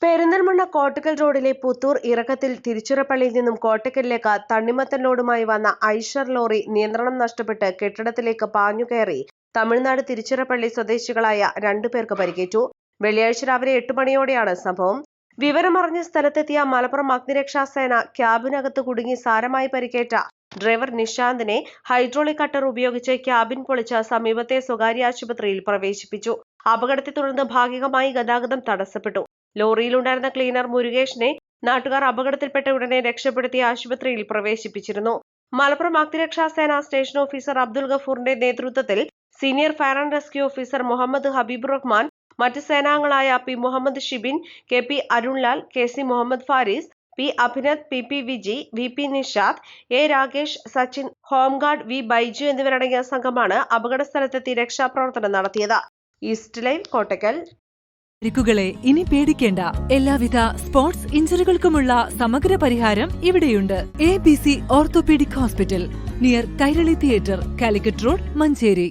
പെരിന്തൽമണ്ണ കോട്ടക്കൽ റോഡിലെ പുത്തൂർ ഇറക്കത്തിൽ തിരുച്ചിറപ്പള്ളിയിൽ നിന്നും കോട്ടക്കലിലേക്ക് തണ്ണിമത്തൻ ലോഡുമായി വന്ന ഐഷർ ലോറി നിയന്ത്രണം നഷ്ടപ്പെട്ട് കെട്ടിടത്തിലേക്ക് പാഞ്ഞുകയറി തമിഴ്നാട് തിരുച്ചിറപ്പള്ളി സ്വദേശികളായ 2 പേർക്ക് പരിക്കേറ്റു. വെള്ളിയാഴ്ച രാവിലെ 8 മണിയോടെയാണ് സംഭവം. വിവരമറിഞ്ഞ സ്ഥലത്തെത്തിയ മലപ്പുറം അഗ്നിരക്ഷാസേന ക്യാബിനകത്ത് കുടുങ്ങി സാരമായി പരിക്കേറ്റ ഡ്രൈവർ നിശാന്തിനെ ഹൈഡ്രോളിക് കട്ടർ ഉപയോഗിച്ച് ക്യാബിൻ പൊളിച്ച് സമീപത്തെ സ്വകാര്യ ആശുപത്രിയിൽ പ്രവേശിപ്പിച്ചു. അപകടത്തെ തുടർന്ന് ഭാഗികമായി ഗതാഗതം തടസ്സപ്പെട്ടു. ലോറിയിലുണ്ടായിരുന്ന ക്ലീനർ മുരുകേഷിനെ നാട്ടുകാർ അപകടത്തിൽപ്പെട്ട ഉടനെ രക്ഷപ്പെടുത്തി ആശുപത്രിയിൽ പ്രവേശിപ്പിച്ചിരുന്നു. മലപ്പുറം അഗ്നിരക്ഷാസേന സ്റ്റേഷൻ ഓഫീസർ അബ്ദുൽ ഗഫൂറിന്റെ നേതൃത്വത്തിൽ senior fire and rescue officer Muhammad Habeebur Rahman, മറ്റ് സേനാംഗങ്ങളായ P Muhammad Shibin, K P Arunlal, K C Muhammad Faris, P Abhinand, P P Viji, V P Nishad, A Rakesh, Sachin, home guard V Baiju എന്നിവരടങ്ങിയ സംഘമാണ് അപകടസ്ഥലത്തെത്തി രക്ഷാപ്രവർത്തനം നടത്തിയത്. East live, Kottakkal. പരിക്കുകളെ ഇനി പേടിക്കേണ്ട. എല്ലാവിധ സ്പോർട്സ് ഇഞ്ചുറികൾക്കുമുള്ള സമഗ്ര പരിഹാരം ഇവിടെയുണ്ട്. ABC orthopaedic hospital, near Kairali theatre, Calicut road, Manjeri.